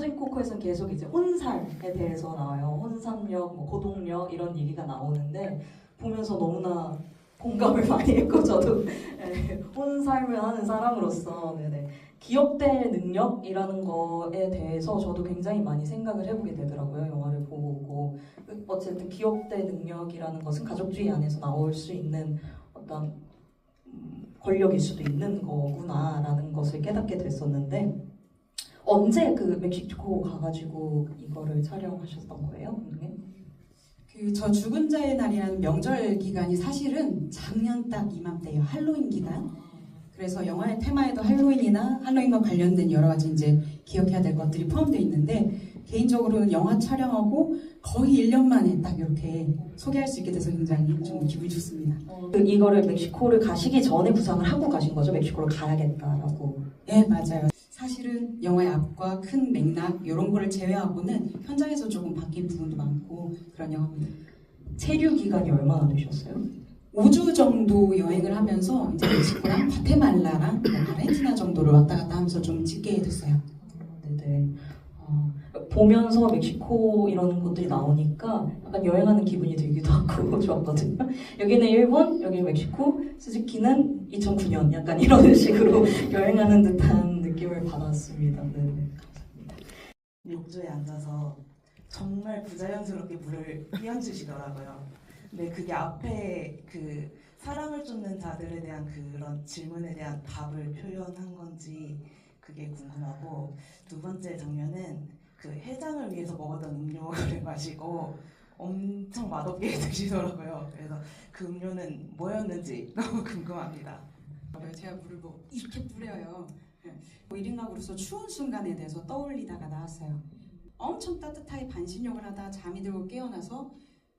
터진 코코에서는 계속 이제 혼살에 대해서 나와요. 혼삼력, 뭐 고동력 이런 얘기가 나오는데 보면서 너무나 공감을 많이 했고 저도 네, 혼살을 하는 사람으로서 네네. 기억될 능력이라는 거에 대해서 저도 굉장히 많이 생각을 해보게 되더라고요. 영화를 보고 어쨌든 기억될 능력이라는 것은 가족주의 안에서 나올 수 있는 어떤 권력일 수도 있는 거구나라는 것을 깨닫게 됐었는데 언제 그 멕시코 가가지고 이거를 촬영하셨던 거예요, 감독님? 저 죽은 자의 날이라는 명절 기간이 사실은 작년 딱 이맘때예요. 할로윈 기간. 그래서 영화의 테마에도 할로윈이나 할로윈과 관련된 여러 가지 이제 기억해야 될 것들이 포함되어 있는데 개인적으로는 영화 촬영하고 거의 1년 만에 딱 이렇게 소개할 수 있게 돼서 굉장히 좀 기분이 좋습니다. 이거를 멕시코를 가시기 전에 구상을 하고 가신 거죠? 멕시코를 가야겠다라고. 네, 맞아요. 사실은 영화의 앞과 큰 맥락 이런 거를 제외하고는 현장에서 조금 바뀐 부분도 많고 그런 영화입니다. 체류 기간이 얼마나 되셨어요? 5주 정도 여행을 하면서 이제 멕시코랑 과테말라랑 아르헨티나 정도를 왔다 갔다 하면서 좀 찍게 됐어요. 네네. 보면서 멕시코 이런 곳들이 나오니까 약간 여행하는 기분이 들기도 하고 좋았거든요. 여기는 일본, 여기는 멕시코, 스즈키는 2009년 약간 이런 식으로 여행하는 듯한 느낌을 받았습니다. 네네. 욕조에 앉아서 정말 부자연스럽게 물을 끼얹으시더라고요. 근데 그게 앞에 그 사랑을 쫓는 자들에 대한 그런 질문에 대한 답을 표현한 건지 그게 궁금하고, 두 번째 장면은 그 해장을 위해서 먹었던 음료를 마시고 엄청 맛없게 드시더라고요. 그래서 그 음료는 뭐였는지 너무 궁금합니다. 제가 물을 뭐 이렇게 뿌려요. 1인 가구로서 추운 순간에 대해서 떠올리다가 나왔어요. 엄청 따뜻하게 반신욕을 하다 잠이 들고 깨어나서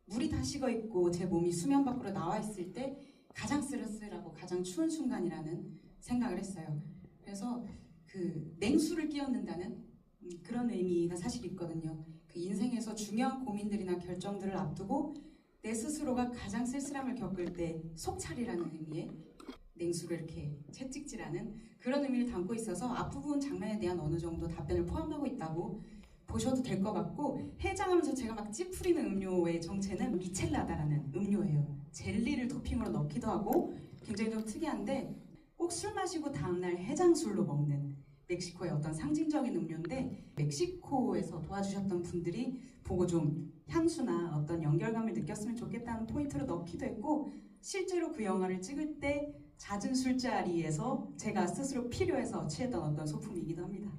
물이 다 식어 있고 제 몸이 수면 밖으로 나와 있을 때 가장 쓸쓸하고 가장 추운 순간이라는 생각을 했어요. 그래서 그 냉수를 끼얹는다는 그런 의미가 사실 있거든요. 그 인생에서 중요한 고민들이나 결정들을 앞두고 내 스스로가 가장 쓸쓸함을 겪을 때 속차리라는 의미의 냉수를 이렇게 채찍질하는 그런 의미를 담고 있어서 앞부분 장면에 대한 어느 정도 답변을 포함하고 있다고 보셔도 될 것 같고, 해장하면서 제가 막 찌푸리는 음료의 정체는 미첼라다라는 음료예요. 젤리를 토핑으로 넣기도 하고 굉장히 좀 특이한데 꼭 술 마시고 다음날 해장술로 먹는 멕시코의 어떤 상징적인 음료인데, 멕시코에서 도와주셨던 분들이 보고 좀 향수나 어떤 연결감을 느꼈으면 좋겠다는 포인트로 넣기도 했고, 실제로 그 영화를 찍을 때 잦은 술자리에서 제가 스스로 필요해서 취했던 어떤 소품이기도 합니다.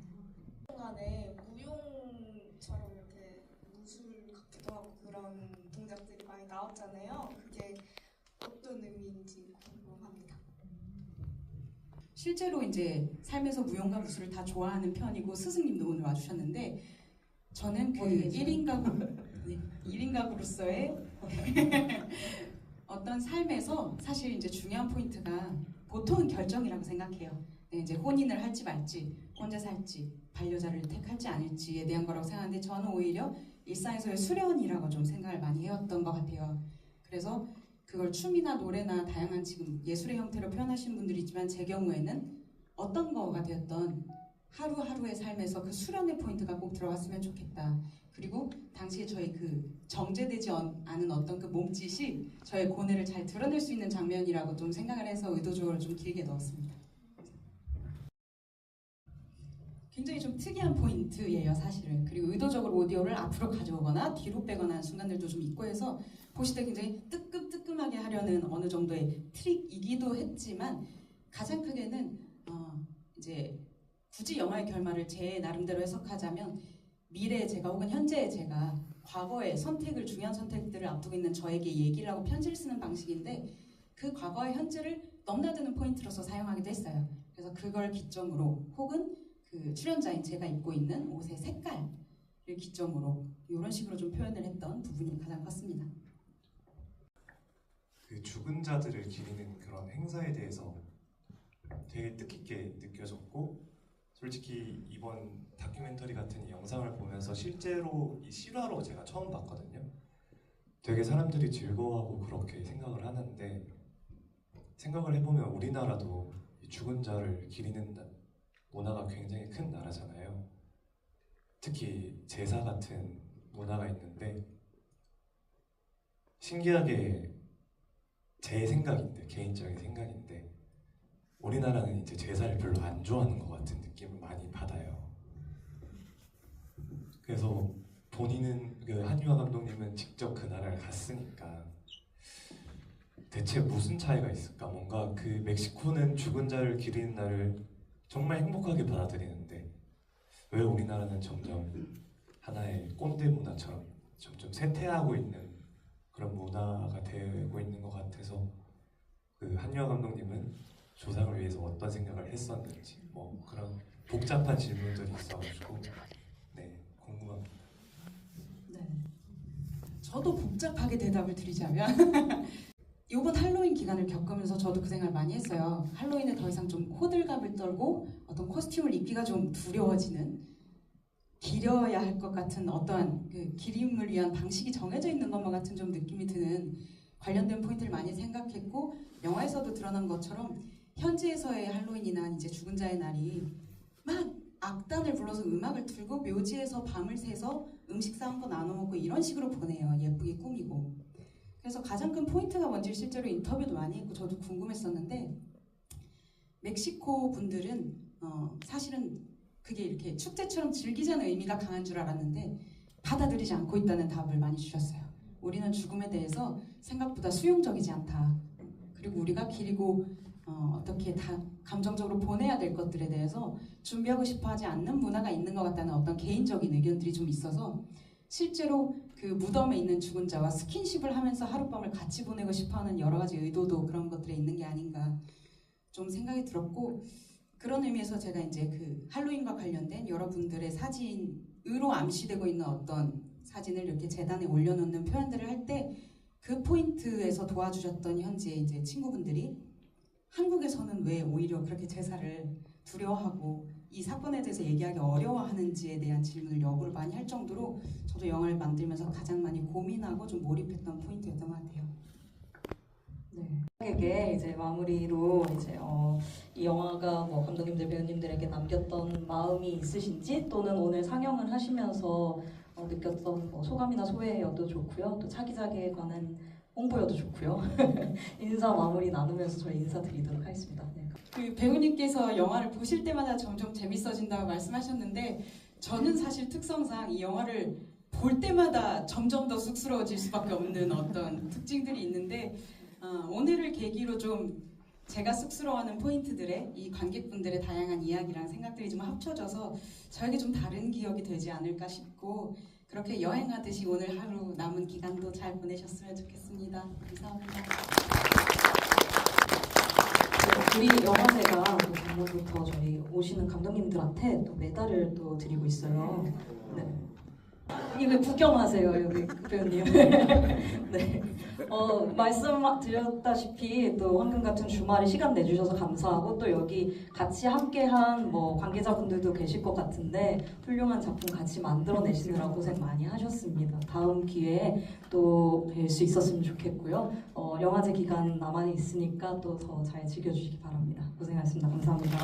중간에 무용처럼 이렇게 무술 같기도 하고 그런 동작들이 많이 나왔잖아요. 그게 어떤 의미인지 궁금합니다. 실제로 이제 삶에서 무용과 무술을 다 좋아하는 편이고, 스승님도 오늘 와주셨는데 저는 그 1인 가구, 네, 1인 가구로서의 어떤 삶에서 사실 이제 중요한 포인트가 보통은 결정이라고 생각해요. 네, 이제 혼인을 할지 말지, 혼자 살지, 반려자를 택할지 아닐지에 대한 거라고 생각하는데, 저는 오히려 일상에서의 수련이라고 좀 생각을 많이 해왔던 것 같아요. 그래서 그걸 춤이나 노래나 다양한 지금 예술의 형태로 표현하시는 분들이 있지만, 제 경우에는 어떤 거가 되었던 하루하루의 삶에서 그 수련의 포인트가 꼭 들어갔으면 좋겠다. 그리고 당시에 저희 그 정제되지 않은 어떤 그 몸짓이 저의 고뇌를 잘 드러낼 수 있는 장면이라고 좀 생각을 해서 의도적으로 좀 길게 넣었습니다. 굉장히 좀 특이한 포인트예요, 사실은. 그리고 의도적으로 오디오를 앞으로 가져오거나 뒤로 빼거나 하는 순간들도 좀 있고 해서 보실 때 굉장히 뜨끔뜨끔하게 하려는 어느 정도의 트릭이기도 했지만, 가장 크게는 이제 굳이 영화의 결말을 제 나름대로 해석하자면, 미래의 제가 혹은 현재의 제가 과거의 선택을, 중요한 선택들을 앞두고 있는 저에게 얘기를 하고 편지를 쓰는 방식인데, 그 과거와 현재를 넘나드는 포인트로서 사용하기도 했어요. 그래서 그걸 기점으로, 혹은 그 출연자인 제가 입고 있는 옷의 색깔을 기점으로 이런 식으로 좀 표현을 했던 부분이 가장 컸습니다. 그 죽은 자들을 기리는 그런 행사에 대해서 되게 뜻깊게 느껴졌고, 솔직히 이번 다큐멘터리 같은 이 영상을 보면서 실제로 이 실화로 제가 처음 봤거든요. 되게 사람들이 즐거워하고 그렇게 생각을 하는데, 생각을 해보면 우리나라도 이 죽은 자를 기리는 문화가 굉장히 큰 나라잖아요. 특히 제사 같은 문화가 있는데 신기하게 제 생각인데 개인적인 생각인데 우리나라는 이제 제사를 별로 안 좋아하는 것 같은 느낌을 많이 받아요. 그래서 본인은 그 한유아 감독님은 직접 그 나라를 갔으니까 대체 무슨 차이가 있을까? 뭔가 그 멕시코는 죽은 자를 기리는 날을 정말 행복하게 받아들이는데 왜 우리나라는 점점 하나의 꼰대 문화처럼 점점 쇠퇴하고 있는 그런 문화가 되고 있는 것 같아서 그 한유아 감독님은 조상을 위해서 어떤 생각을 했었는지 뭐 그런 복잡한 질문들이 있어가지고 네 궁금합니다. 네. 저도 복잡하게 대답을 드리자면 이번 할로윈 기간을 겪으면서 저도 그 생각을 많이 했어요. 할로윈에 더 이상 좀 호들갑을 떨고 어떤 코스튬을 입기가 좀 두려워지는, 기려야 할 것 같은 어떠한 그 기림을 위한 방식이 정해져 있는 것만 같은 좀 느낌이 드는 관련된 포인트를 많이 생각했고, 영화에서도 드러난 것처럼 현지에서의 할로윈이나 이제 죽은 자의 날이 막 악단을 불러서 음악을 틀고 묘지에서 밤을 새서 음식 싸운 거 나눠 먹고 이런 식으로 보내요. 예쁘게 꾸미고. 그래서 가장 큰 포인트가 뭔지 실제로 인터뷰도 많이 했고 저도 궁금했었는데, 멕시코 분들은 사실은 그게 이렇게 축제처럼 즐기자는 의미가 강한 줄 알았는데 받아들이지 않고 있다는 답을 많이 주셨어요. 우리는 죽음에 대해서 생각보다 수용적이지 않다. 그리고 우리가 기리고 어떻게 다 감정적으로 보내야 될 것들에 대해서 준비하고 싶어 하지 않는 문화가 있는 것 같다는 어떤 개인적인 의견들이 좀 있어서 실제로 그 무덤에 있는 죽은 자와 스킨십을 하면서 하룻밤을 같이 보내고 싶어하는 여러 가지 의도도 그런 것들에 있는 게 아닌가 좀 생각이 들었고, 그런 의미에서 제가 이제 그 할로윈과 관련된 여러분들의 사진으로 암시되고 있는 어떤 사진을 이렇게 재단에 올려놓는 표현들을 할 때 그 포인트에서 도와주셨던 현지의 이제 친구분들이 한국에서는 왜 오히려 그렇게 제사를 두려워하고 이 사건에 대해서 얘기하기 어려워하는지에 대한 질문을 여부를 많이 할 정도로 저도 영화를 만들면서 가장 많이 고민하고 좀 몰입했던 포인트였던 것 같아요. 네. 에게 이제 마무리로 이제 이 영화가 뭐 감독님들 배우님들에게 남겼던 마음이 있으신지, 또는 오늘 상영을 하시면서 느꼈던 뭐 소감이나 소회여도 좋고요. 또 차기작에 관한 홍보여도 좋고요. 인사 마무리 나누면서 저희 인사드리도록 하겠습니다. 네. 그 배우님께서 영화를 보실 때마다 점점 재밌어진다고 말씀하셨는데, 저는 사실 특성상 이 영화를 볼 때마다 점점 더 쑥스러워질 수밖에 없는 어떤 특징들이 있는데, 오늘을 계기로 좀 제가 쑥스러워하는 포인트들의 이 관객분들의 다양한 이야기랑 생각들이 좀 합쳐져서 저에게 좀 다른 기억이 되지 않을까 싶고, 그렇게 여행하듯이 오늘 하루 남은 기간도 잘 보내셨으면 좋겠습니다. 감사합니다. 네, 우리 영화제가 또 작년부터 저희 오시는 감독님들한테 또 메달을 또 드리고 있어요. 네. 이거 구경하세요, 여기 배우님. 네. 말씀드렸다시피 또 황금 같은 주말에 시간 내주셔서 감사하고, 또 여기 같이 함께한 뭐 관계자분들도 계실 것 같은데 훌륭한 작품 같이 만들어내시느라 고생 많이 하셨습니다. 다음 기회에 또 뵐 수 있었으면 좋겠고요. 영화제 기간 남아 있으니까 또 더 잘 즐겨주시기 바랍니다. 고생하셨습니다. 감사합니다.